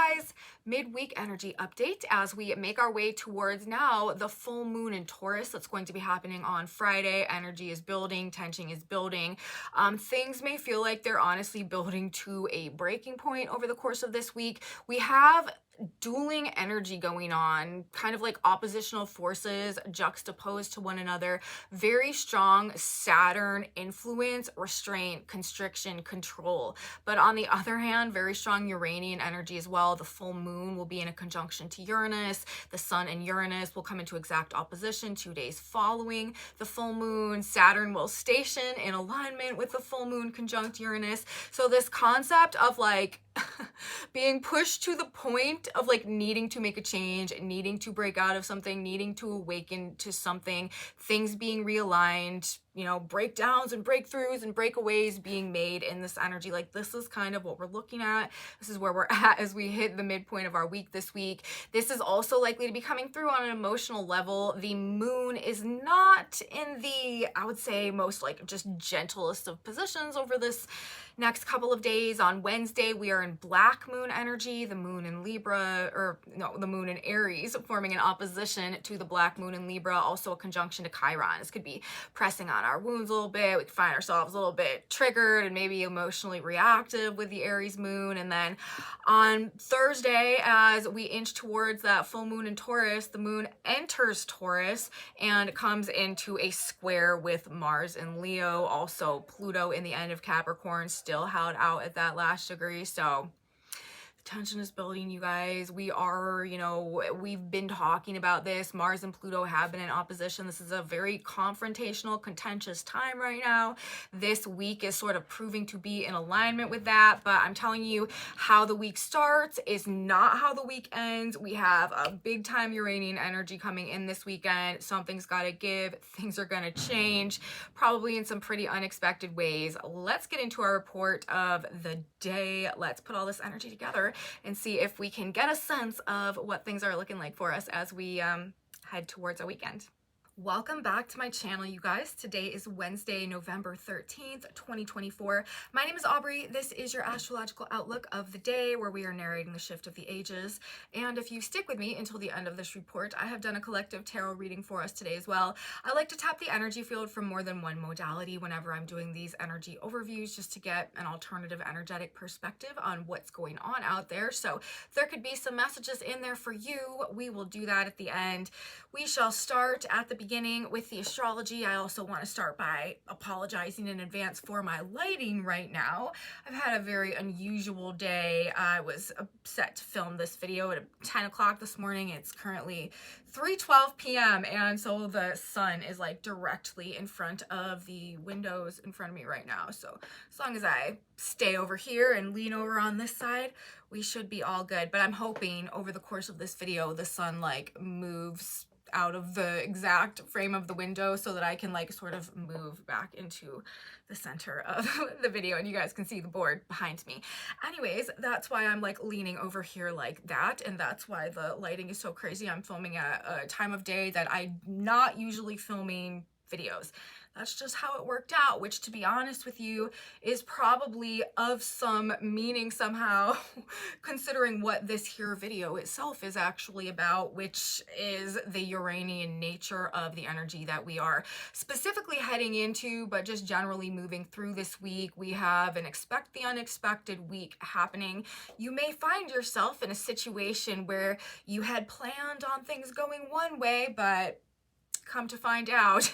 guys, midweek energy update as we make our way towards now the full moon in Taurus that's going to be happening on Friday. Energy is building, tension is building. Things may feel like they're honestly building to a breaking point over the course of this week. We have dueling energy going on, kind of like oppositional forces juxtaposed to one another. Very strong Saturn influence, restraint, constriction, control. But on the other hand, very strong Uranian energy as well. The full moon will be in a conjunction to Uranus. The sun and Uranus will come into exact opposition 2 days following the full moon. Saturn will station in alignment with the full moon conjunct Uranus. So this concept of like being pushed to the point of like needing to make a change, needing to break out of something, needing to awaken to something, things being realigned, you know, breakdowns and breakthroughs and breakaways being made in this energy. Like this is kind of what we're looking at. This is where we're at as we hit the midpoint of our week this week. This is also likely to be coming through on an emotional level. The moon is not in the, I would say, most like just gentlest of positions over this next couple of days. On Wednesday, we are in black moon energy, the moon in Libra, or no, the moon in Aries, forming an opposition to the black moon in Libra, also a conjunction to Chiron. This could be pressing on our wounds a little bit. We could find ourselves a little bit triggered and maybe emotionally reactive with the Aries moon. And then on Thursday, as we inch towards that full moon in Taurus, the moon enters Taurus and comes into a square with Mars in Leo, also Pluto in the end of Capricorn, still held out at that last degree. So tension is building, you guys. We are, you know, we've been talking about this. Mars and Pluto have been in opposition. This is a very confrontational, contentious time right now. This week is sort of proving to be in alignment with that, but I'm telling you, how the week starts is not how the week ends. We have a big time Uranian energy coming in this weekend. Something's got to give. Things are going to change, probably in some pretty unexpected ways. Let's get into our report of the day. Let's put all this energy together and see if we can get a sense of what things are looking like for us as we head towards our weekend. Welcome back to my channel, you guys. Today is Wednesday, November 13th, 2024. My name is Aubrey. This is your astrological outlook of the day, where we are narrating the shift of the ages. And if you stick with me until the end of this report, I have done a collective tarot reading for us today as well. I like to tap the energy field from more than one modality whenever I'm doing these energy overviews, just to get an alternative energetic perspective on what's going on out there. So there could be some messages in there for you. We will do that at the end. We shall start at the beginning with the astrology. I also want to start by apologizing in advance for my lighting right now. I've had a very unusual day. I was set to film this video at 10 o'clock this morning. It's currently 3:12 p.m. and so the sun is like directly in front of the windows in front of me right now. So as long as I stay over here and lean over on this side, we should be all good. But I'm hoping over the course of this video, the sun like moves out of the exact frame of the window so that I can like sort of move back into the center of the video and you guys can see the board behind me. Anyways, that's why I'm like leaning over here like that, and that's why the lighting is so crazy. I'm filming at a time of day that I'm not usually filming videos. That's just how it worked out, which, to be honest with you, is probably of some meaning somehow, considering what this here video itself is actually about, which is the Uranian nature of the energy that we are specifically heading into, but just generally moving through this week. We have an expect the unexpected week happening. You may find yourself in a situation where you had planned on things going one way, but come to find out,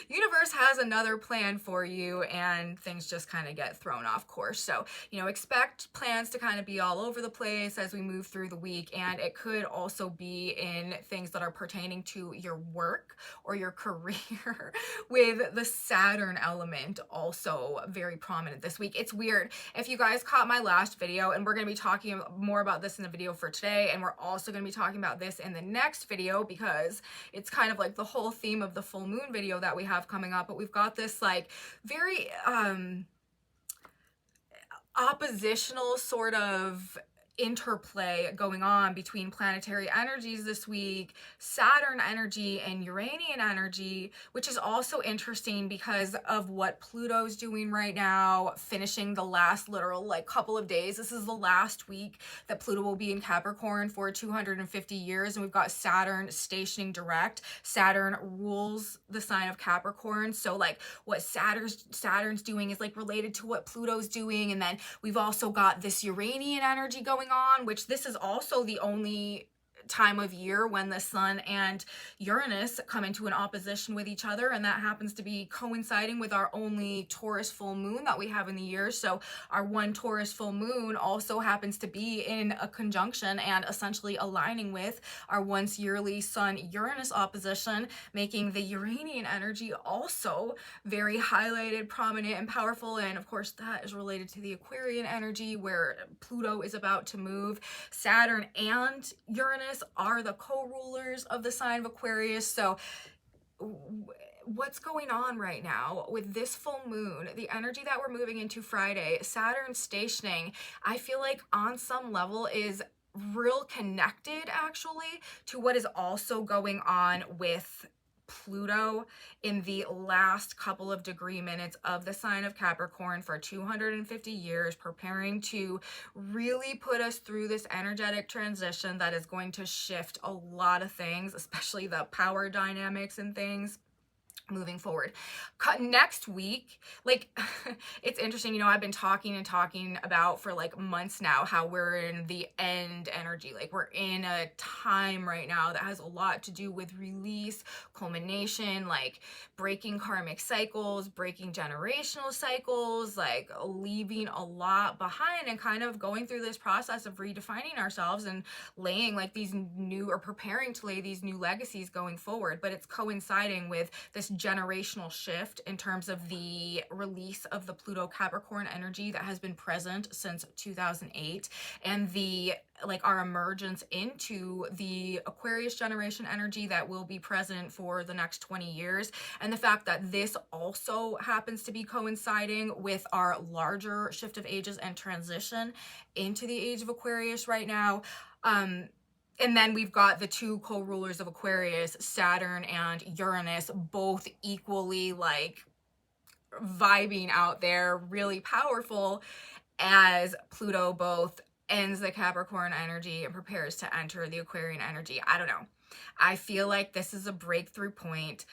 universe has another plan for you and things just kind of get thrown off course. So, you know, expect plans to kind of be all over the place as we move through the week. And it could also be in things that are pertaining to your work or your career with the Saturn element also very prominent this week. It's weird. If you guys caught my last video, and we're going to be talking more about this in the video for today, and we're also going to be talking about this in the next video because it's kind of like the whole theme of the full moon video that we have coming up. But we've got this like very oppositional sort of interplay going on between planetary energies this week, Saturn energy and Uranian energy, which is also interesting because of what Pluto's doing right now, finishing the last literal like couple of days. This is the last week that Pluto will be in Capricorn for 250 years, and we've got Saturn stationing direct. Saturn rules the sign of Capricorn, so like what Saturn's doing is like related to what Pluto's doing. And then we've also got this Uranian energy going on, which this is also the only time of year when the sun and Uranus come into an opposition with each other, and that happens to be coinciding with our only Taurus full moon that we have in the year. So our one Taurus full moon also happens to be in a conjunction and essentially aligning with our once yearly sun Uranus opposition, making the Uranian energy also very highlighted, prominent, and powerful. And of course that is related to the Aquarian energy, where Pluto is about to move. Saturn and Uranus are the co-rulers of the sign of Aquarius. So what's going on right now with this full moon, the energy that we're moving into Friday, Saturn stationing, I feel like on some level is real connected actually to what is also going on with Pluto in the last couple of degree minutes of the sign of Capricorn for 250 years, preparing to really put us through this energetic transition that is going to shift a lot of things, especially the power dynamics and things moving forward. Next week, like it's interesting, you know, I've been talking about for like months now how we're in the end energy, like we're in a time right now that has a lot to do with release, culmination, like breaking karmic cycles, breaking generational cycles, like leaving a lot behind and kind of going through this process of redefining ourselves and laying like these new, or preparing to lay these new legacies going forward. But it's coinciding with this generational shift in terms of the release of the Pluto Capricorn energy that has been present since 2008, and the like our emergence into the Aquarius generation energy that will be present for the next 20 years. And the fact that this also happens to be coinciding with our larger shift of ages and transition into the age of Aquarius right now. And then we've got the two co-rulers of Aquarius, Saturn and Uranus, both equally like vibing out there, really powerful, as Pluto both ends the Capricorn energy and prepares to enter the Aquarian energy. I don't know. I feel like this is a breakthrough point.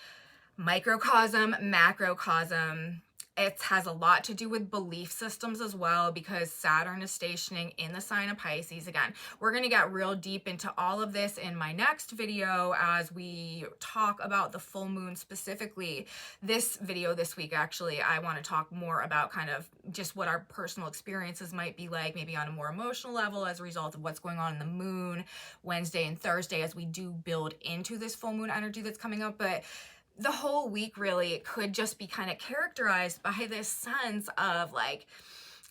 Microcosm, macrocosm. It has a lot to do with belief systems as well, because Saturn is stationing in the sign of Pisces. Again, we're going to get real deep into all of this in my next video as we talk about the full moon specifically. This video this week, actually, I want to talk more about kind of just what our personal experiences might be like, maybe on a more emotional level as a result of what's going on in the moon Wednesday and Thursday as we do build into this full moon energy that's coming up. But the whole week really could just be kind of characterized by this sense of like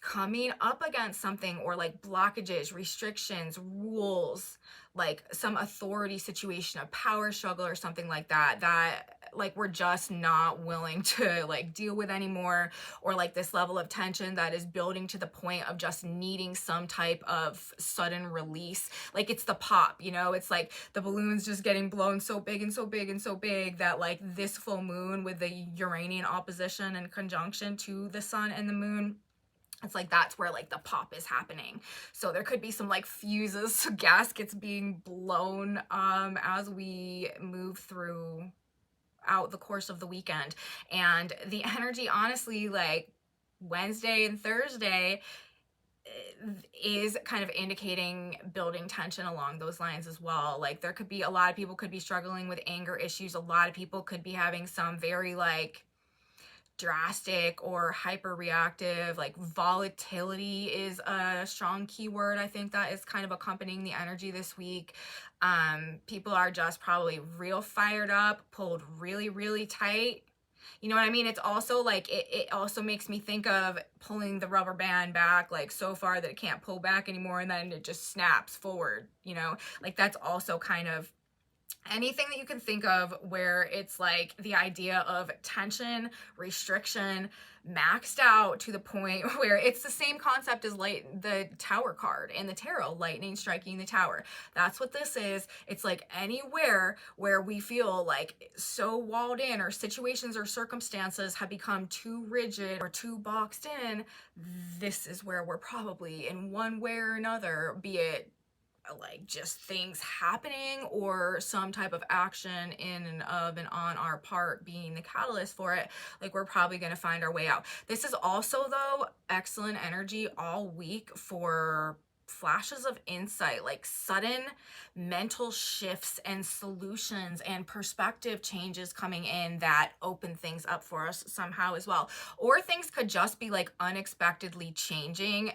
coming up against something, or like blockages, restrictions, rules, like some authority situation, a power struggle or something like that, that like we're just not willing to like deal with anymore, or like this level of tension that is building to the point of just needing some type of sudden release. Like it's the pop, you know, it's like the balloon's just getting blown so big and so big and so big that like this full moon with the Uranian opposition and conjunction to the sun and the moon, it's like that's where like the pop is happening. So there could be some like fuses, gaskets being blown as we move through out the course of the weekend. And the energy, honestly, like Wednesday and Thursday is kind of indicating building tension along those lines as well. Like there could be a lot of people could be struggling with anger issues. A lot of people could be having some very like drastic or hyper reactive, like volatility is a strong keyword, I think, that is kind of accompanying the energy this week. People are just probably real fired up, pulled really, really tight. You know what I mean? It's also like, it also makes me think of pulling the rubber band back like so far that it can't pull back anymore, and then it just snaps forward, you know? Like that's also kind of anything that you can think of where it's like the idea of tension, restriction, maxed out to the point where it's the same concept as the tower card in the tarot, lightning striking the tower. That's what this is. It's like anywhere where we feel like so walled in, or situations or circumstances have become too rigid or too boxed in, this is where we're probably in one way or another, be it like just things happening or some type of action in and of and on our part being the catalyst for it, like we're probably going to find our way out. This is also, though, excellent energy all week for flashes of insight, like sudden mental shifts and solutions and perspective changes coming in that open things up for us somehow as well. Or things could just be like unexpectedly changing,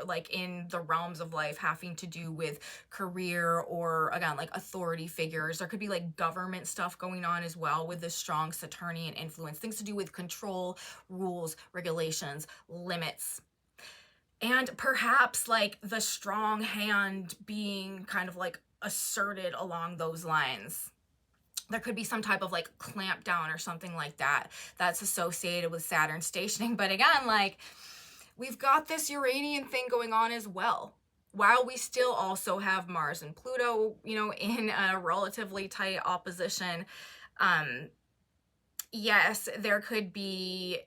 like in the realms of life having to do with career, or again like authority figures. There could be like government stuff going on as well with this strong Saturnian influence, things to do with control, rules, regulations, limits, and perhaps like the strong hand being kind of like asserted along those lines. There could be some type of like clamp down or something like that that's associated with Saturn stationing. But again, like we've got this Uranian thing going on as well, while we still also have Mars and Pluto, you know, in a relatively tight opposition. Yes, there could be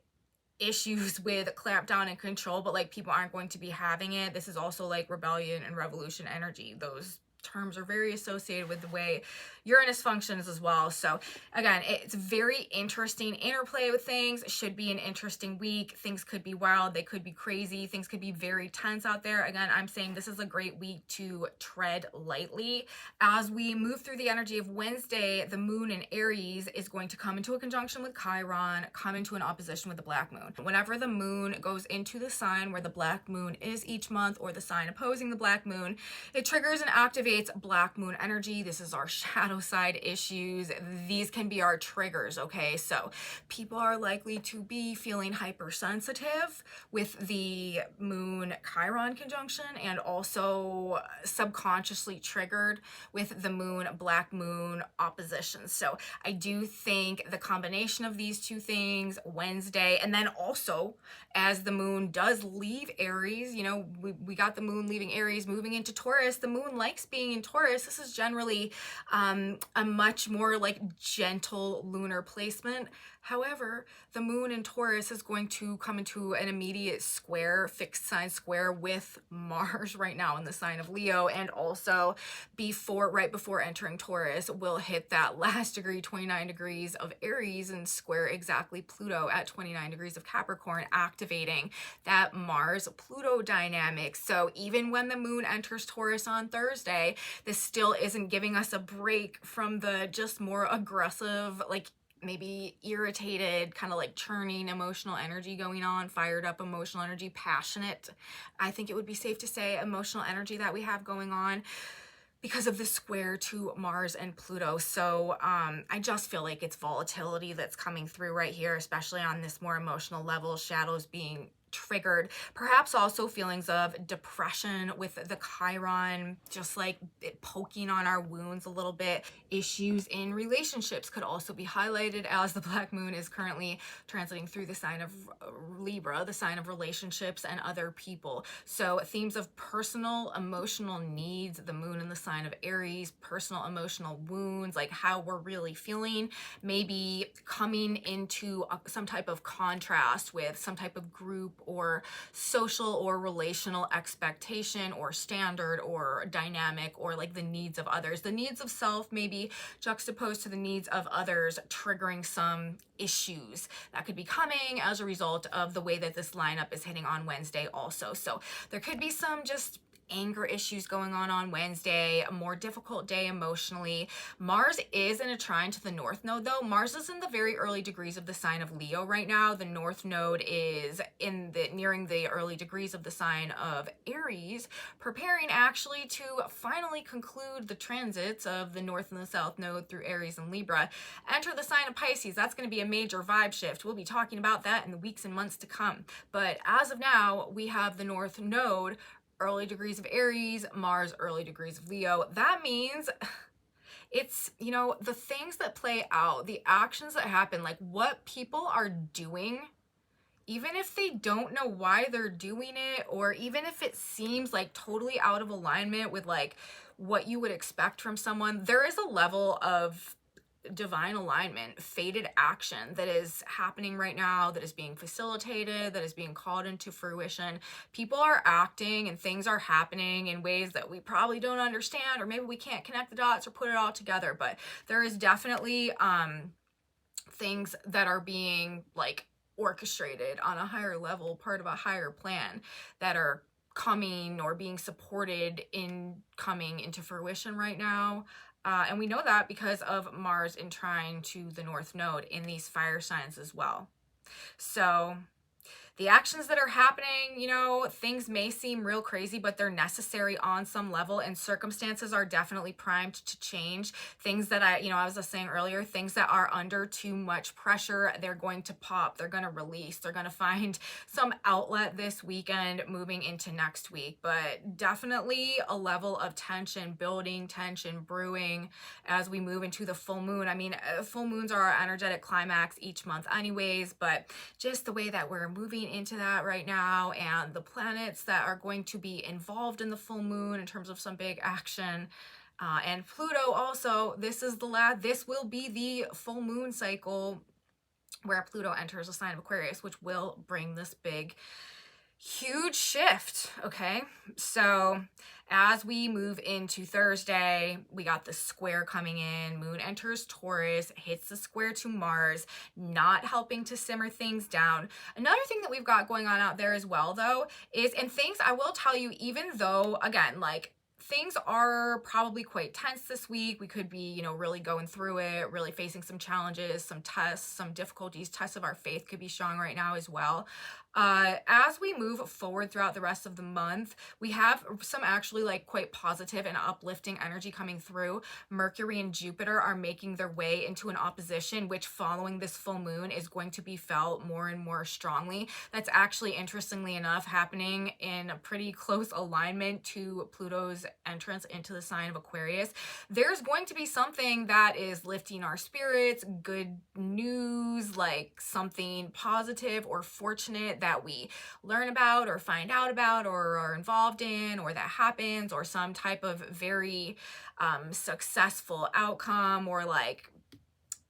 issues with clampdown and control, but like people aren't going to be having it. This is also like rebellion and revolution energy. Those terms are very associated with the way Uranus functions as well. So again, it's very interesting interplay with things. It should be an interesting week. Things could be wild, they could be crazy, things could be very tense out there. Again, I'm saying this is a great week to tread lightly. As we move through the energy of Wednesday, the moon in Aries is going to come into a conjunction with Chiron, come into an opposition with the black moon. Whenever the moon goes into the sign where the black moon is each month, or the sign opposing the black moon, it triggers and activates black moon energy. This is our shadow side issues. These can be our triggers, okay? So people are likely to be feeling hypersensitive with the moon Chiron conjunction, and also subconsciously triggered with the moon black moon opposition. So I do think the combination of these two things, Wednesday, and then also as the moon does leave Aries, you know, we got the moon leaving Aries, moving into Taurus. The moon likes being in Taurus. This is generally a much more like gentle lunar placement. However, the moon in Taurus is going to come into an immediate square, fixed sign square with Mars right now in the sign of Leo, and also right before entering Taurus will hit that last degree, 29 degrees of Aries, and square exactly Pluto at 29 degrees of Capricorn, activating that Mars-Pluto dynamic. So even when the moon enters Taurus on Thursday, this still isn't giving us a break from the just more aggressive, like maybe irritated, kind of like churning emotional energy going on, fired up emotional energy, passionate, I think it would be safe to say, emotional energy that we have going on because of the square to Mars and Pluto. So I just feel like it's volatility that's coming through right here, especially on this more emotional level, shadows being triggered, perhaps also feelings of depression with the Chiron, just like it poking on our wounds a little bit. Issues in relationships could also be highlighted as the black moon is currently translating through the sign of Libra, the sign of relationships and other people. So themes of personal emotional needs, the moon in the sign of Aries, personal emotional wounds, like how we're really feeling, maybe coming into some type of contrast with some type of group or social or relational expectation or standard or dynamic, or like the needs of others. The needs of self maybe juxtaposed to the needs of others, triggering some issues that could be coming as a result of the way that this lineup is hitting on Wednesday also. So there could be some just anger issues going on Wednesday, a more difficult day emotionally. Mars is in a trine to the North Node though. Mars is in the very early degrees of the sign of Leo right now. The North Node is nearing the early degrees of the sign of Aries, preparing actually to finally conclude the transits of the North and the South Node through Aries and Libra. Enter the sign of Pisces. That's going to be a major vibe shift. We'll be talking about that in the weeks and months to come. But as of now, we have the North Node early degrees of Aries, Mars early degrees of Leo. That means it's, you know, the things that play out, the actions that happen, like what people are doing, even if they don't know why they're doing it, or even if it seems like totally out of alignment with like what you would expect from someone, there is a level of divine alignment, fated action that is happening right now, that is being facilitated, that is being called into fruition. People are acting and things are happening in ways that we probably don't understand, or maybe we can't connect the dots or put it all together, but there is definitely things that are being like orchestrated on a higher level, part of a higher plan, that are coming or being supported in coming into fruition right now. And we know that because of Mars in trine to the North Node in these fire signs as well. So the actions that are happening, you know, things may seem real crazy, but they're necessary on some level, and circumstances are definitely primed to change. Things that I was just saying earlier, things that are under too much pressure, they're going to pop, they're going to release, they're going to find some outlet this weekend moving into next week. But definitely a level of tension building, tension brewing as we move into the full moon. I mean, full moons are our energetic climax each month anyways, but just the way that we're moving into that right now, and the planets that are going to be involved in the full moon in terms of some big action, and Pluto also, this will be the full moon cycle where Pluto enters the sign of Aquarius, which will bring this big huge shift. Okay, so as we move into Thursday, we got the square coming in. Moon enters Taurus, hits the square to Mars, not helping to simmer things down. Another thing that we've got going on out there as well, though, is, and things I will tell you, even though, again, like, things are probably quite tense this week. We could be, really going through it, really facing some challenges, some tests, some difficulties. Tests of our faith could be strong right now as well. As we move forward throughout the rest of the month, we have some actually like quite positive and uplifting energy coming through. Mercury and Jupiter are making their way into an opposition, which following this full moon is going to be felt more and more strongly. That's actually, interestingly enough, happening in a pretty close alignment to Pluto's entrance into the sign of Aquarius. There's going to be something that is lifting our spirits, good news, like something positive or fortunate that we learn about or find out about or are involved in, or that happens, or some type of very successful outcome, or like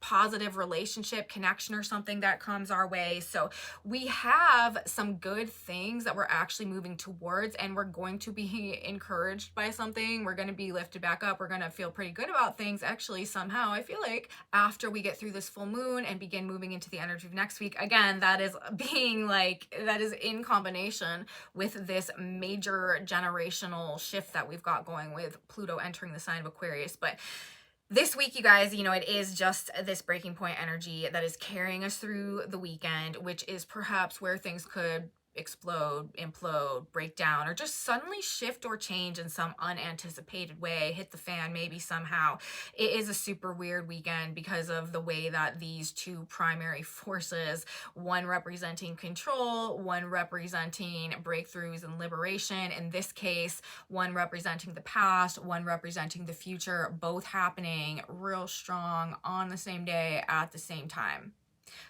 positive relationship connection or something that comes our way. So we have some good things that we're actually moving towards, and we're going to be encouraged by something. We're going to be lifted back up. We're going to feel pretty good about things, actually, somehow, I feel like, after we get through this full moon and begin moving into the energy of next week. Again, that is in combination with this major generational shift that we've got going with Pluto entering the sign of Aquarius. But this week, you guys, it is just this breaking point energy that is carrying us through the weekend, which is perhaps where things could explode, implode, break down, or just suddenly shift or change in some unanticipated way, hit the fan maybe somehow. It is a super weird weekend because of the way that these two primary forces, one representing control, one representing breakthroughs and liberation, in this case, one representing the past, one representing the future, both happening real strong on the same day at the same time.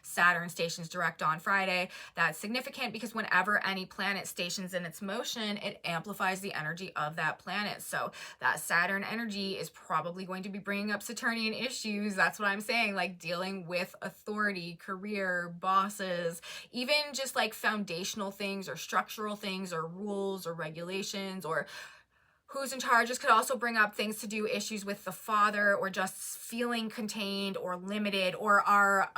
Saturn stations direct on Friday. That's significant because whenever any planet stations in its motion, it amplifies the energy of that planet. So that Saturn energy is probably going to be bringing up Saturnian issues. That's what I'm saying, like dealing with authority, career, bosses, even just like foundational things or structural things or rules or regulations or who's in charge. This could also bring up things to do issues with the father, or just feeling contained or limited, or our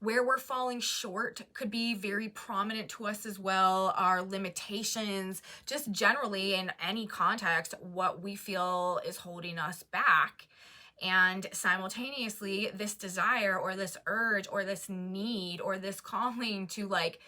where we're falling short could be very prominent to us as well. Our limitations, just generally in any context, what we feel is holding us back. And simultaneously, this desire or this urge or this need or this calling to like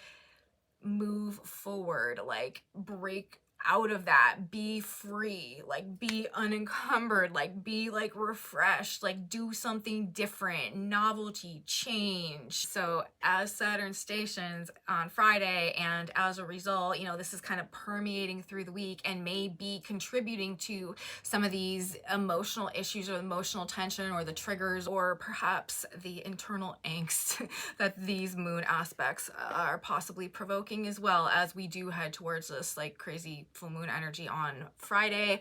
move forward, like break out of that, be free, like be unencumbered, like be like refreshed, like do something different, novelty, change. So as Saturn stations on Friday, and as a result, you know, this is kind of permeating through the week and may be contributing to some of these emotional issues or emotional tension or the triggers or perhaps the internal angst that these moon aspects are possibly provoking, as well as we do head towards this like crazy full moon energy on Friday.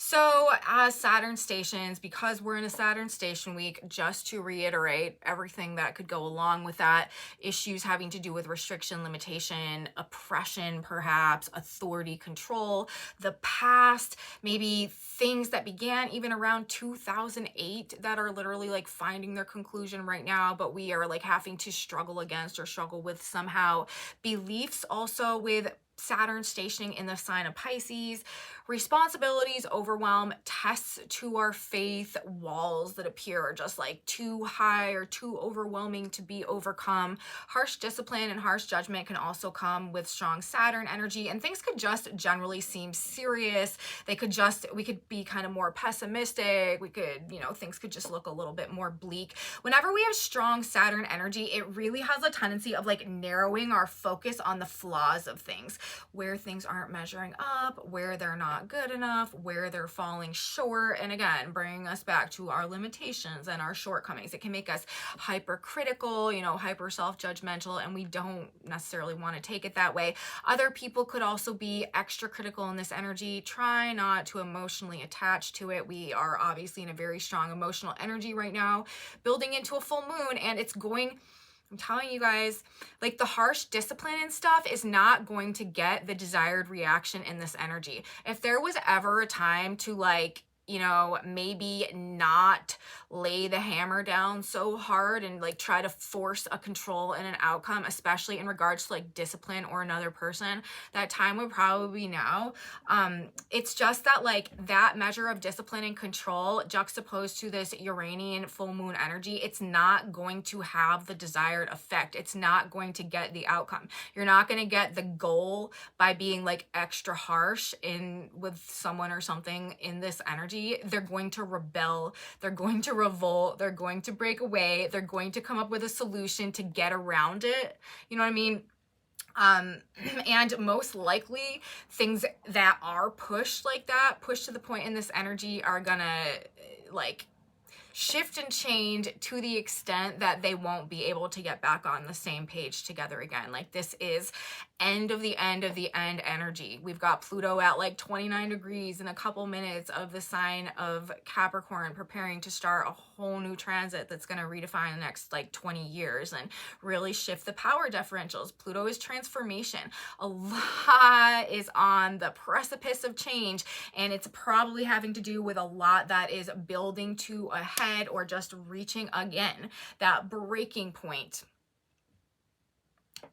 So as Saturn stations, because we're in a Saturn station week, just to reiterate everything that could go along with that, issues having to do with restriction, limitation, oppression, perhaps authority, control, the past, maybe things that began even around 2008 that are literally like finding their conclusion right now, but we are like having to struggle against or struggle with somehow. Beliefs also with Saturn stationing in the sign of Pisces, responsibilities, overwhelm, tests to our faith, walls that appear are just like too high or too overwhelming to be overcome. Harsh discipline and harsh judgment can also come with strong Saturn energy, and things could just generally seem serious. We could be kind of more pessimistic. We could, you know, things could just look a little bit more bleak. Whenever we have strong Saturn energy, it really has a tendency of like narrowing our focus on the flaws of things, where things aren't measuring up, where they're not good enough, where they're falling short, and again, bringing us back to our limitations and our shortcomings. It can make us hypercritical, you know, hyper self-judgmental, and we don't necessarily want to take it that way. Other people could also be extra critical in this energy. Try not to emotionally attach to it. We are obviously in a very strong emotional energy right now, building into a full moon, and I'm telling you guys, like the harsh discipline and stuff is not going to get the desired reaction in this energy. If there was ever a time to like, you know, maybe not lay the hammer down so hard and like try to force a control and an outcome, especially in regards to like discipline or another person, that time would probably be now. It's just that like that measure of discipline and control juxtaposed to this Uranian full moon energy, it's not going to have the desired effect. It's not going to get the outcome. You're not going to get the goal by being like extra harsh in with someone or something in this energy. They're going to rebel, they're going to revolt, they're going to break away, they're going to come up with a solution to get around it. You know what I mean? And most likely things that are pushed like that, pushed to the point in this energy, are gonna like shift and change to the extent that they won't be able to get back on the same page together again. Like this is end of the end of the end energy. We've got Pluto at like 29 degrees in a couple minutes of the sign of Capricorn, preparing to start a whole new transit that's going to redefine the next like 20 years and really shift the power differentials. Pluto is transformation. A lot is on the precipice of change, and it's probably having to do with a lot that is building to a head or just reaching again that breaking point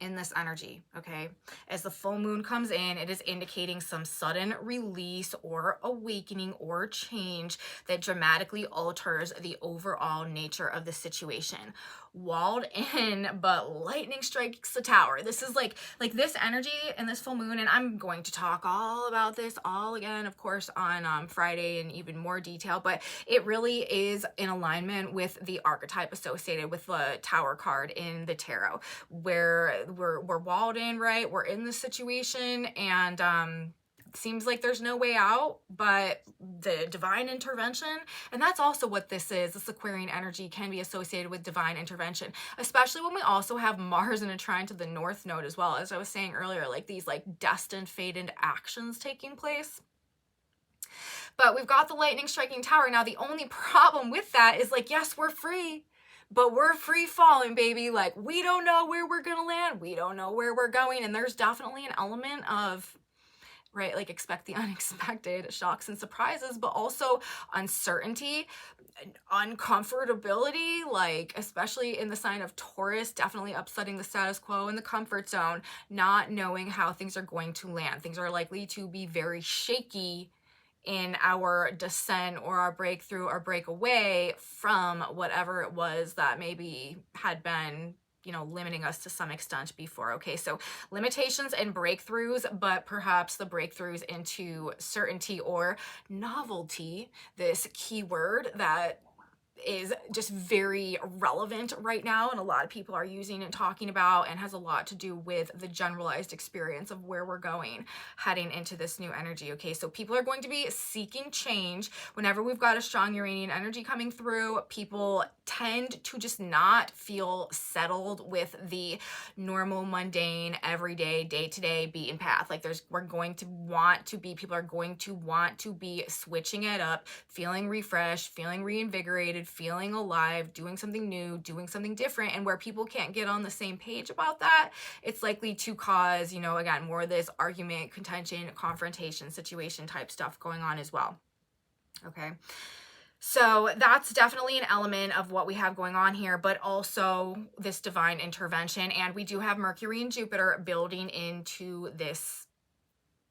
in this energy. Okay, as the full moon comes in, it is indicating some sudden release or awakening or change that dramatically alters the overall nature of the situation. Walled in, but lightning strikes the tower. This is like this energy and this full moon, and I'm going to talk all about this all again, of course, on Friday in even more detail, but it really is in alignment with the archetype associated with the tower card in the tarot, where we're walled in, right? We're in this situation, and seems like there's no way out but the divine intervention. And that's also what this is. This Aquarian energy can be associated with divine intervention, especially when we also have Mars in a trine to the North Node as well. As I was saying earlier, like these like destined fated actions taking place. But we've got the lightning striking tower. Now the only problem with that is like, yes, we're free, but we're free falling, baby. Like we don't know where we're gonna land, we don't know where we're going, and there's definitely an element of, right, like expect the unexpected, shocks and surprises, but also uncertainty, uncomfortability, like especially in the sign of Taurus, definitely upsetting the status quo in the comfort zone, not knowing how things are going to land. Things are likely to be very shaky in our descent or our breakthrough or breakaway from whatever it was that maybe had been limiting us to some extent before. Okay, so limitations and breakthroughs, but perhaps the breakthroughs into certainty or novelty, this keyword that is just very relevant right now, and a lot of people are using and talking about, and has a lot to do with the generalized experience of where we're going heading into this new energy. Okay, so people are going to be seeking change whenever we've got a strong Uranian energy coming through. People tend to just not feel settled with the normal, mundane, everyday, day-to-day beaten path. Like people are going to want to be switching it up, feeling refreshed, feeling reinvigorated, feeling alive, doing something new, doing something different. And where people can't get on the same page about that, it's likely to cause, again, more of this argument, contention, confrontation, situation type stuff going on as well. Okay. So that's definitely an element of what we have going on here, but also this divine intervention. And we do have Mercury and Jupiter building into this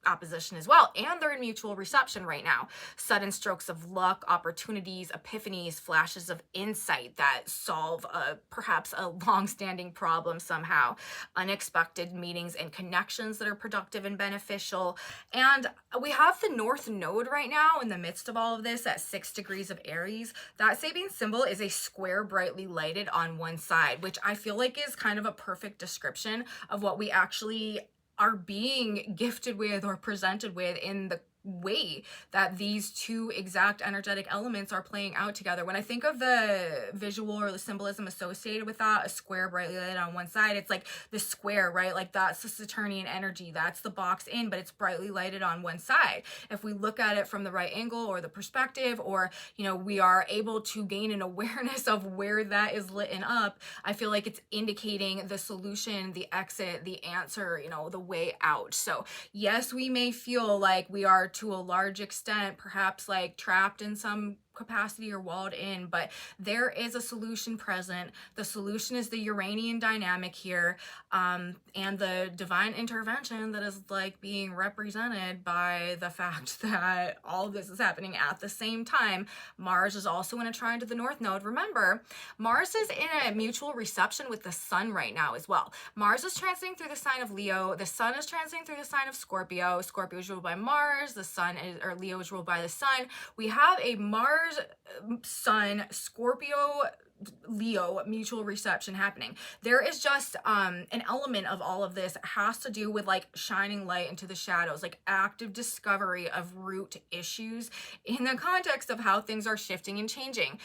opposition as well, and they're in mutual reception right now. Sudden strokes of luck, opportunities, epiphanies, flashes of insight that solve perhaps a long-standing problem somehow, unexpected meetings and connections that are productive and beneficial. And we have the North Node right now in the midst of all of this at 6 degrees of Aries. That Sabian symbol is a square brightly lighted on one side, which I feel like is kind of a perfect description of what we actually are being gifted with or presented with in the way that these two exact energetic elements are playing out together. When I think of the visual or the symbolism associated with that, a square brightly lit on one side, it's like the square, right? Like that's the Saturnian energy, that's the box in, but it's brightly lighted on one side. If we look at it from the right angle or the perspective, or we are able to gain an awareness of where that is lit up, I feel like it's indicating the solution, the exit, the answer, the way out. So yes, we may feel like we are to a large extent perhaps like trapped in some capacity or walled in, but there is a solution present. The solution is the Uranian dynamic here, and the divine intervention that is like being represented by the fact that all of this is happening at the same time. Mars is also in a trine to the North Node. Remember, Mars is in a mutual reception with the Sun right now as well. Mars is transiting through the sign of Leo. The Sun is transiting through the sign of Scorpio. Scorpio is ruled by Mars. Leo is ruled by the Sun. We have a Mars Sun Scorpio Leo mutual reception happening. There is just an element of all of this has to do with like shining light into the shadows, like active discovery of root issues in the context of how things are shifting and changing.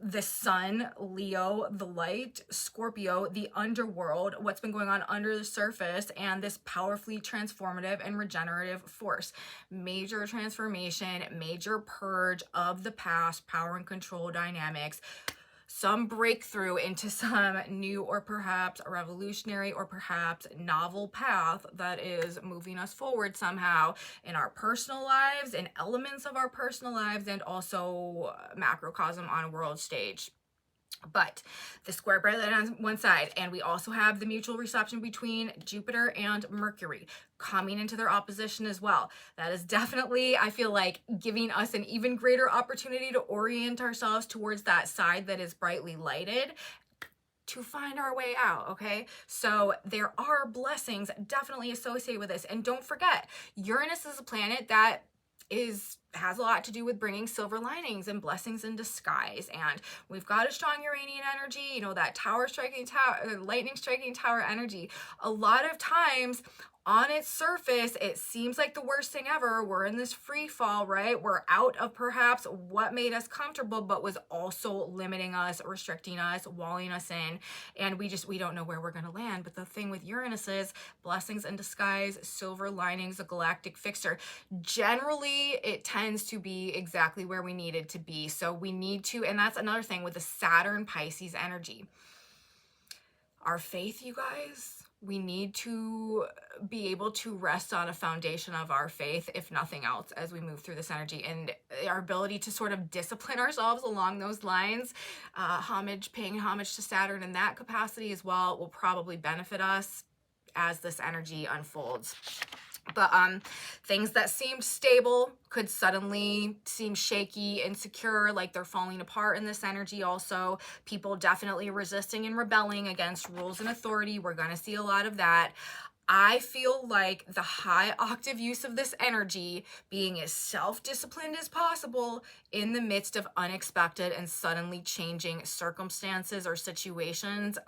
The Sun, Leo, the light, Scorpio, the underworld, what's been going on under the surface, and this powerfully transformative and regenerative force. Major transformation, major purge of the past, power and control dynamics, some breakthrough into some new or perhaps a revolutionary or perhaps novel path that is moving us forward somehow in our personal lives, in elements of our personal lives, and also macrocosm on a world stage. But the square brightly lit on one side, and we also have the mutual reception between Jupiter and Mercury coming into their opposition as well. That is definitely, I feel like, giving us an even greater opportunity to orient ourselves towards that side that is brightly lighted to find our way out. Okay, so there are blessings definitely associated with this. And don't forget, Uranus is a planet that has a lot to do with bringing silver linings and blessings in disguise. And we've got a strong Uranian energy, that lightning striking tower energy. A lot of times on its surface, it seems like the worst thing ever. We're in this free fall, right? We're out of perhaps what made us comfortable, but was also limiting us, restricting us, walling us in. And we don't know where we're going to land. But the thing with Uranus is blessings in disguise, silver linings, a galactic fixer. Generally, it tends to be exactly where we need it to be. So we need to, and that's another thing with the Saturn Pisces energy. Our faith, you guys, we need to be able to rest on a foundation of our faith, if nothing else, as we move through this energy, and our ability to sort of discipline ourselves along those lines, paying homage to Saturn in that capacity as well, will probably benefit us as this energy unfolds. But things that seemed stable could suddenly seem shaky, insecure, like they're falling apart in this energy. Also, people definitely resisting and rebelling against rules and authority. We're going to see a lot of that. I feel like the high octave use of this energy, being as self-disciplined as possible in the midst of unexpected and suddenly changing circumstances or situations,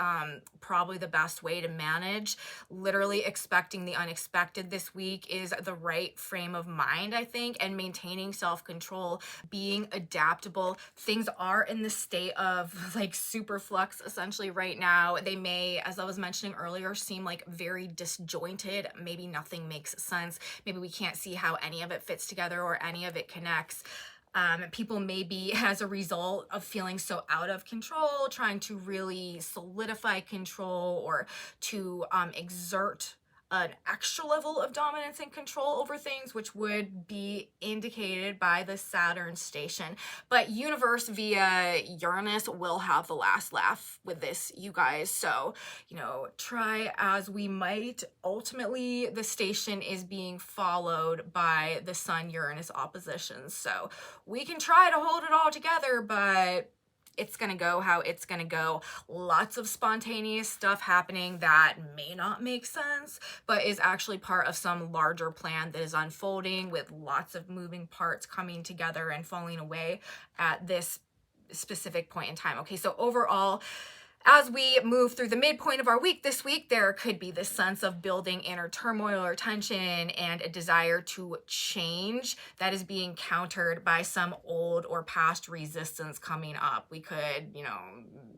probably the best way to manage. Literally expecting the unexpected this week is the right frame of mind, I think, and maintaining self-control, being adaptable. Things are in the state of like super flux essentially right now. They may, as I was mentioning earlier, seem like very disjointed. Maybe nothing makes sense. Maybe we can't see how any of it fits together or any of it connects. People may be, as a result of feeling so out of control, trying to really solidify control or to exert an extra level of dominance and control over things, which would be indicated by the Saturn station. But universe via Uranus will have the last laugh with this, you guys. So, try as we might, ultimately the station is being followed by the Sun-Uranus opposition. So we can try to hold it all together, but it's gonna go how it's gonna go. Lots of spontaneous stuff happening that may not make sense, but is actually part of some larger plan that is unfolding, with lots of moving parts coming together and falling away at this specific point in time. Okay, so overall, as we move through the midpoint of our week this week, there could be this sense of building inner turmoil or tension and a desire to change that is being countered by some old or past resistance coming up. We could,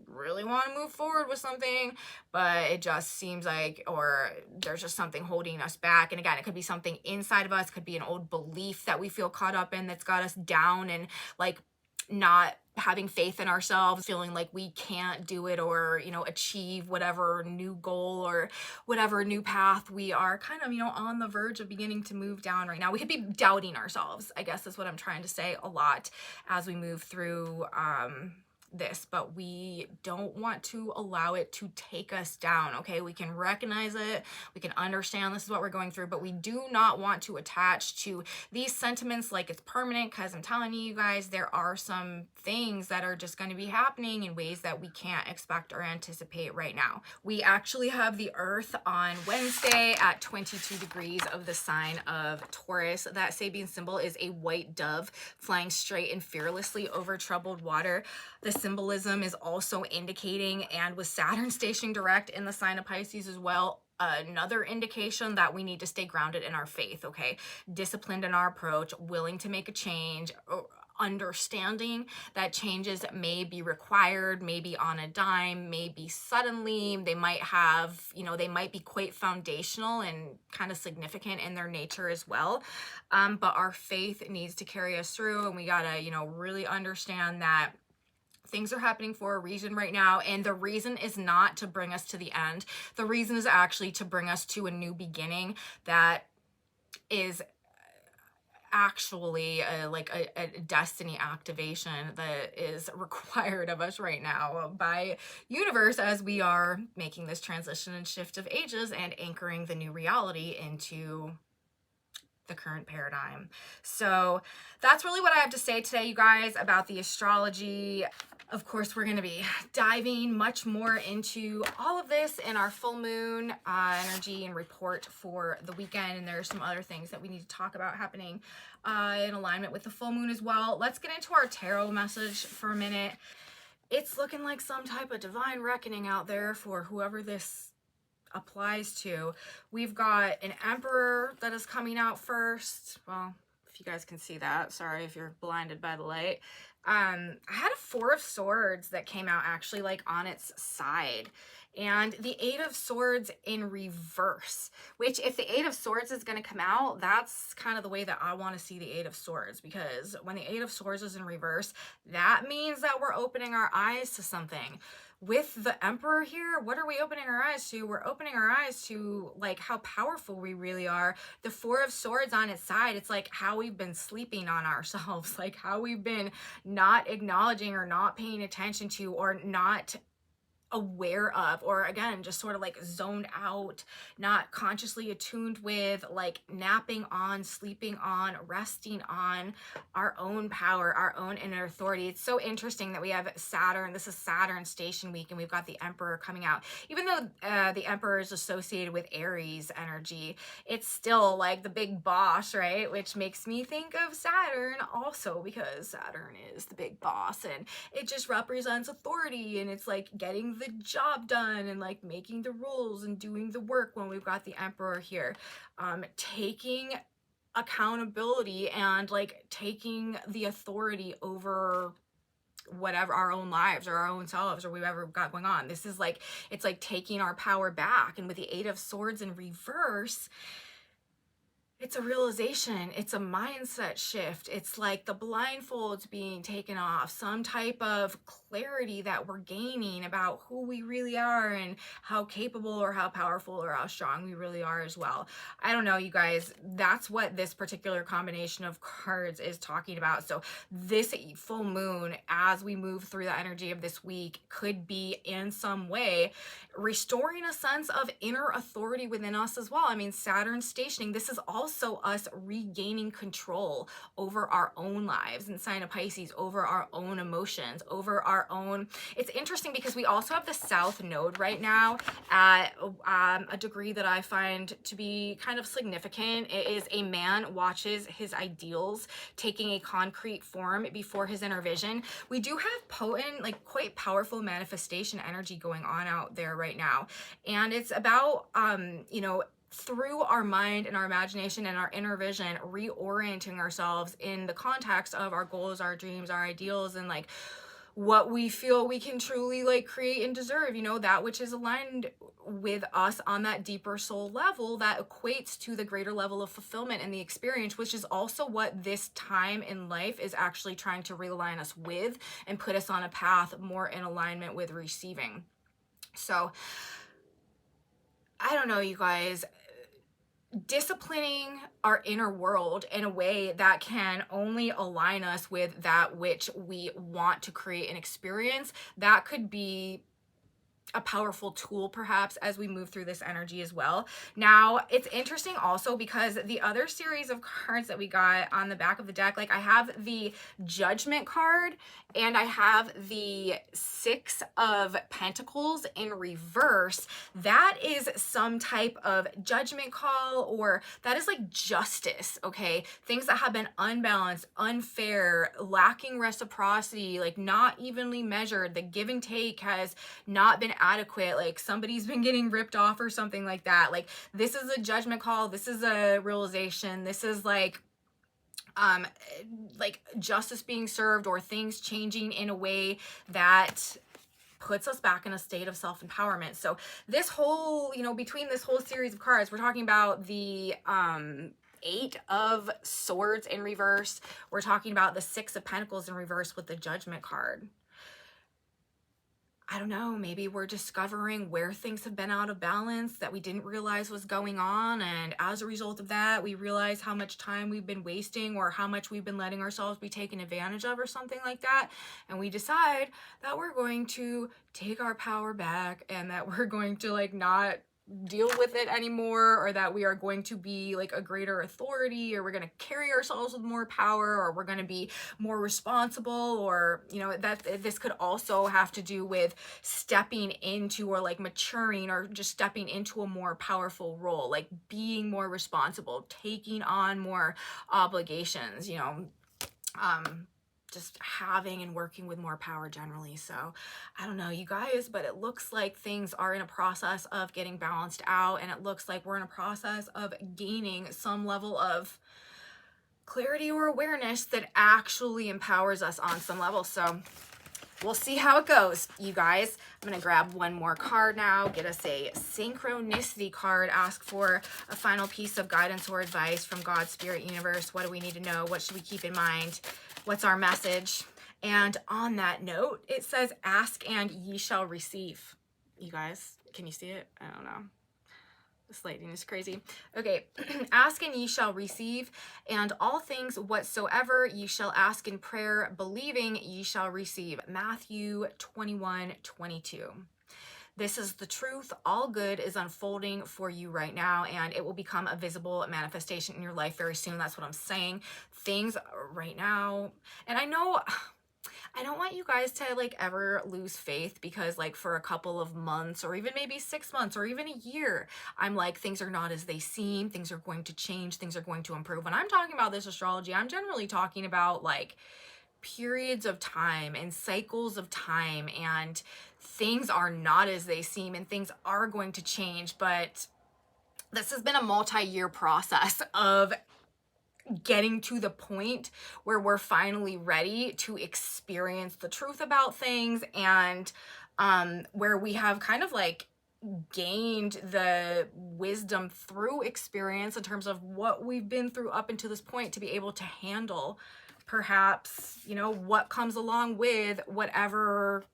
really want to move forward with something, but it just seems like, or there's just something holding us back. And again, it could be something inside of us, could be an old belief that we feel caught up in that's got us down and like not having faith in ourselves, feeling like we can't do it or, achieve whatever new goal or whatever new path we are kind of, on the verge of beginning to move down right now. We could be doubting ourselves, I guess is what I'm trying to say, a lot as we move through this, but we don't want to allow it to take us down. Okay, we can recognize it, we can understand this is what we're going through, but we do not want to attach to these sentiments like it's permanent, because I'm telling you guys, there are some things that are just going to be happening in ways that we can't expect or anticipate right now. We actually have the Earth on Wednesday at 22 degrees of the sign of Taurus. That Sabian symbol is a white dove flying straight and fearlessly over troubled water. The symbolism is also indicating, and with Saturn stationing direct in the sign of Pisces as well, another indication that we need to stay grounded in our faith, okay? Disciplined in our approach, willing to make a change, understanding that changes may be required, maybe on a dime, maybe suddenly. They might have, they might be quite foundational and kind of significant in their nature as well. But our faith needs to carry us through, and we gotta, really understand that things are happening for a reason right now, and the reason is not to bring us to the end. The reason is actually to bring us to a new beginning that is actually a destiny activation that is required of us right now by universe as we are making this transition and shift of ages and anchoring the new reality into the current paradigm. So that's really what I have to say today, you guys, about the astrology. Of course, we're going to be diving much more into all of this in our full moon energy and report for the weekend. And there's some other things that we need to talk about happening in alignment with the full moon as well. Let's get into our tarot message for a minute. It's looking like some type of divine reckoning out there for whoever this applies to. We've got an Emperor that is coming out first. Well, if you guys can see that, sorry if you're blinded by the light. I had a Four of Swords that came out actually like on its side, and the Eight of Swords in reverse, which if the Eight of Swords is going to come out, that's kind of the way that I want to see the Eight of Swords, because when the Eight of Swords is in reverse, that means that we're opening our eyes to something. With the Emperor here, what are we opening our eyes to? We're opening our eyes to like how powerful we really are. The Four of Swords on its side, it's like how we've been sleeping on ourselves, like how we've been not acknowledging or not paying attention to or not aware of, or again, just sort of like zoned out, not consciously attuned with, like napping on, sleeping on, resting on our own power, our own inner authority. It's so interesting that we have Saturn. This is Saturn station week, and we've got the Emperor coming out. Even though the Emperor is associated with Aries energy, it's still like the big boss, right? Which makes me think of Saturn also, because Saturn is the big boss, and it just represents authority, and it's like getting the job done and like making the rules and doing the work when we've got the Emperor here, taking accountability and like taking the authority over whatever, our own lives or our own selves or whatever we've got going on. This is like, it's like taking our power back. And with the Eight of Swords in reverse, it's a realization, it's a mindset shift. It's like the blindfolds being taken off, some type of clarity that we're gaining about who we really are and how capable or how powerful or how strong we really are as well. I don't know, you guys, that's what this particular combination of cards is talking about. So this full moon, as we move through the energy of this week, could be in some way restoring a sense of inner authority within us as well. I mean, Saturn stationing, this is also us regaining control over our own lives and sign of Pisces, over our own emotions, over our own. It's interesting because we also have the South Node right now at a degree that I find to be kind of significant. It is a man watches his ideals taking a concrete form before his inner vision. We do have potent, like quite powerful manifestation energy going on out there right now. And it's about, you know, through our mind and our imagination and our inner vision, reorienting ourselves in the context of our goals, our dreams, our ideals, and like what we feel we can truly like create and deserve, you know, that which is aligned with us on that deeper soul level that equates to the greater level of fulfillment and the experience, which is also what this time in life is actually trying to realign us with and put us on a path more in alignment with receiving. So I don't know, you guys, disciplining our inner world in a way that can only align us with that which we want to create and experience, that could be a powerful tool perhaps as we move through this energy as well. Now, it's interesting also because the other series of cards that we got on the back of the deck, like I have the Judgment card and I have the Six of Pentacles in reverse. That is some type of judgment call, or that is like justice, okay? Things that have been unbalanced, unfair, lacking reciprocity, like not evenly measured. The give and take has not been adequate, like somebody's been getting ripped off or something like that. Like this is a judgment call, this is a realization, this is like justice being served or things changing in a way that puts us back in a state of self-empowerment. So this whole, you know, between this whole series of cards, we're talking about the Eight of Swords in reverse. We're talking about the Six of Pentacles in reverse with the Judgment card. I don't know, maybe we're discovering where things have been out of balance that we didn't realize was going on. And as a result of that, we realize how much time we've been wasting or how much we've been letting ourselves be taken advantage of or something like that. And we decide that we're going to take our power back and that we're going to like not deal with it anymore, or that we are going to be like a greater authority, or we're going to carry ourselves with more power, or we're going to be more responsible, or you know, that this could also have to do with stepping into or like maturing or just stepping into a more powerful role, like being more responsible, taking on more obligations, you know, just having and working with more power generally. So I don't know, you guys, but it looks like things are in a process of getting balanced out, and it looks like we're in a process of gaining some level of clarity or awareness that actually empowers us on some level. So we'll see how it goes, you guys. I'm going to grab one more card now, get us a synchronicity card, ask for a final piece of guidance or advice from God, Spirit, Universe. What do we need to know? What should we keep in mind? What's our message? And on that note, it says, ask and ye shall receive. You guys, can you see it? I don't know. This lighting is crazy. Okay, ask and ye shall receive, and all things whatsoever ye shall ask in prayer, believing ye shall receive. Matthew 21:22. This is the truth. All good is unfolding for you right now, and it will become a visible manifestation in your life very soon. That's what I'm saying. Things right now, and I know I don't want you guys to like ever lose faith, because like for a couple of months or even maybe 6 months or even a year, I'm like, things are not as they seem, things are going to change, things are going to improve. When I'm talking about this astrology, I'm generally talking about like periods of time and cycles of time, and things are not as they seem and things are going to change. But this has been a multi-year process of getting to the point where we're finally ready to experience the truth about things, and where we have kind of like gained the wisdom through experience in terms of what we've been through up until this point to be able to handle perhaps, you know, what comes along with whatever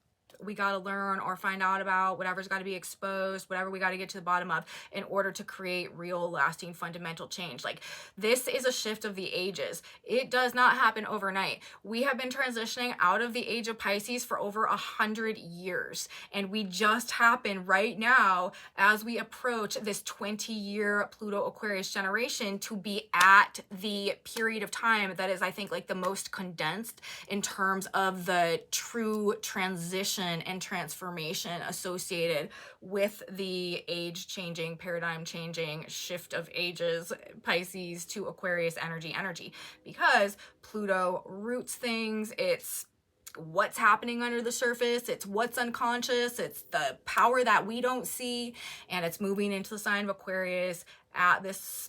we got to learn or find out about, whatever's got to be exposed, whatever we got to get to the bottom of in order to create real, lasting, fundamental change. Like, this is a shift of the ages. It does not happen overnight. We have been transitioning out of the age of Pisces for over 100 years, and we just happen right now as we approach this 20-year Pluto Aquarius generation to be at the period of time that is, I think, like the most condensed in terms of the true transition and transformation associated with the age changing, paradigm changing shift of ages, Pisces to Aquarius energy, because Pluto roots things. It's what's happening under the surface, it's what's unconscious, it's the power that we don't see, and it's moving into the sign of Aquarius at this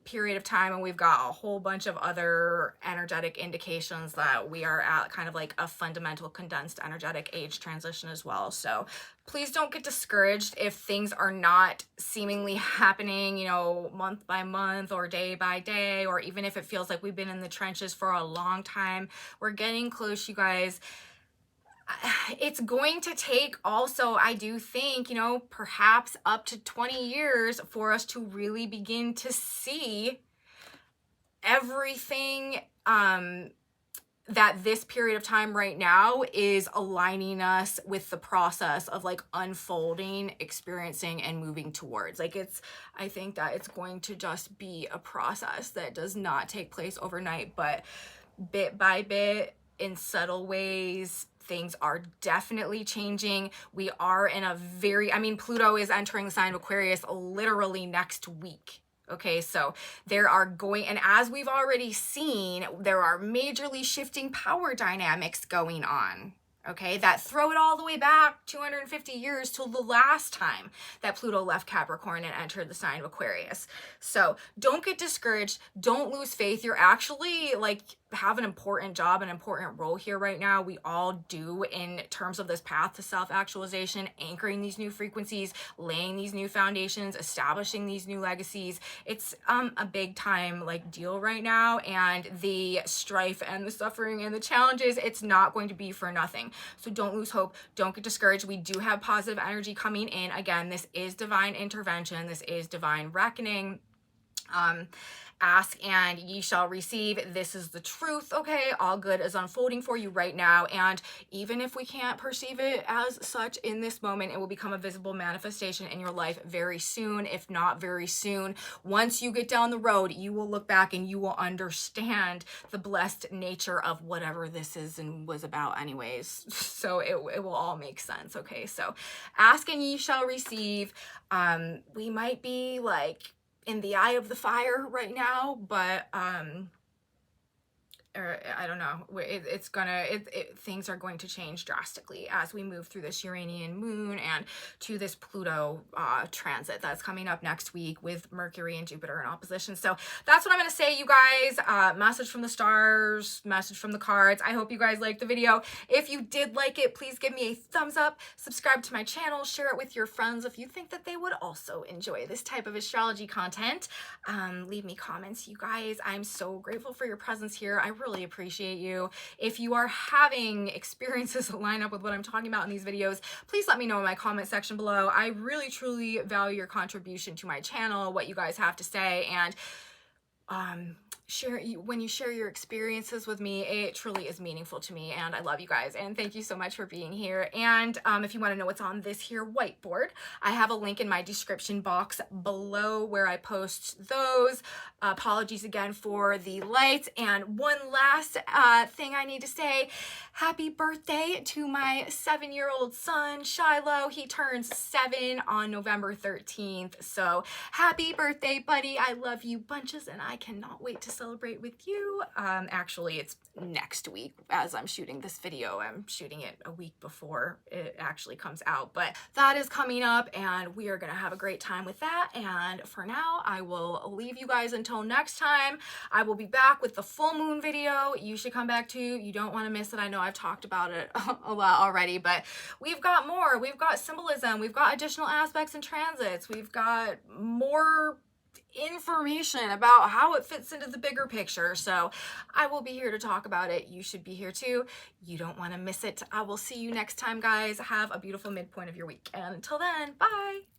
period of time. And we've got a whole bunch of other energetic indications that we are at kind of like a fundamental condensed energetic age transition as well. So please don't get discouraged if things are not seemingly happening, you know, month by month or day by day, or even if it feels like we've been in the trenches for a long time. We're getting close, you guys. It's going to take also, I do think, you know, perhaps up to 20 years for us to really begin to see everything that this period of time right now is aligning us with the process of like unfolding, experiencing, and moving towards. Like, I think that it's going to just be a process that does not take place overnight, but bit by bit, in subtle ways, things are definitely changing. We are in a Pluto is entering the sign of Aquarius literally next week. Okay, so there are going, and as we've already seen, there are majorly shifting power dynamics going on. Okay, that throw it all the way back 250 years till the last time that Pluto left Capricorn and entered the sign of Aquarius. So don't get discouraged. Don't lose faith. You're actually like have an important job, an important role here right now. We all do, in terms of this path to self-actualization, anchoring these new frequencies, laying these new foundations, establishing these new legacies. It's a big time like deal right now, and the strife and the suffering and the challenges, it's not going to be for nothing. So don't lose hope. Don't get discouraged. We do have positive energy coming in. Again, this is divine intervention. This is divine reckoning. Ask and ye shall receive. This is the truth. Okay, all good is unfolding for you right now, and even if we can't perceive it as such in this moment, it will become a visible manifestation in your life very soon, if not very soon. Once you get down the road, you will look back and you will understand the blessed nature of whatever this is and was about anyways. So it will all make sense. Okay, so ask and ye shall receive. We might be like in the eye of the fire right now, but or I don't know, things are going to change drastically as we move through this Uranian moon and to this Pluto transit that's coming up next week with Mercury and Jupiter in opposition. So that's what I'm going to say, you guys. Message from the stars, message from the cards. I hope you guys liked the video. If you did like it, please give me a thumbs up, subscribe to my channel, share it with your friends if you think that they would also enjoy this type of astrology content. Leave me comments, you guys. I'm so grateful for your presence here. I really appreciate you. If you are having experiences that line up with what I'm talking about in these videos, please let me know in my comment section below. I really truly value your contribution to my channel, what you guys have to say, and when you share your experiences with me, it truly is meaningful to me, and I love you guys, and thank you so much for being here. And if you want to know what's on this here whiteboard, I have a link in my description box below where I post those. Apologies again for the lights. And one last thing I need to say, happy birthday to my 7-year-old son, Shiloh. He turns 7 on November 13th. So happy birthday, buddy. I love you bunches, and I cannot wait to celebrate with you. Actually, it's next week as I'm shooting this video. I'm shooting it a week before it actually comes out, but that is coming up, and we are gonna have a great time with that. And for now, I will leave you guys until next time. I will be back with the full moon video. You should come back too. You don't want to miss it. I know I've talked about it a lot already, but we've got more. We've got symbolism. We've got additional aspects and transits. We've got more information about how it fits into the bigger picture. So I will be here to talk about it. You should be here too. You don't want to miss it. I will see you next time, guys. Have a beautiful midpoint of your week. And until then, bye.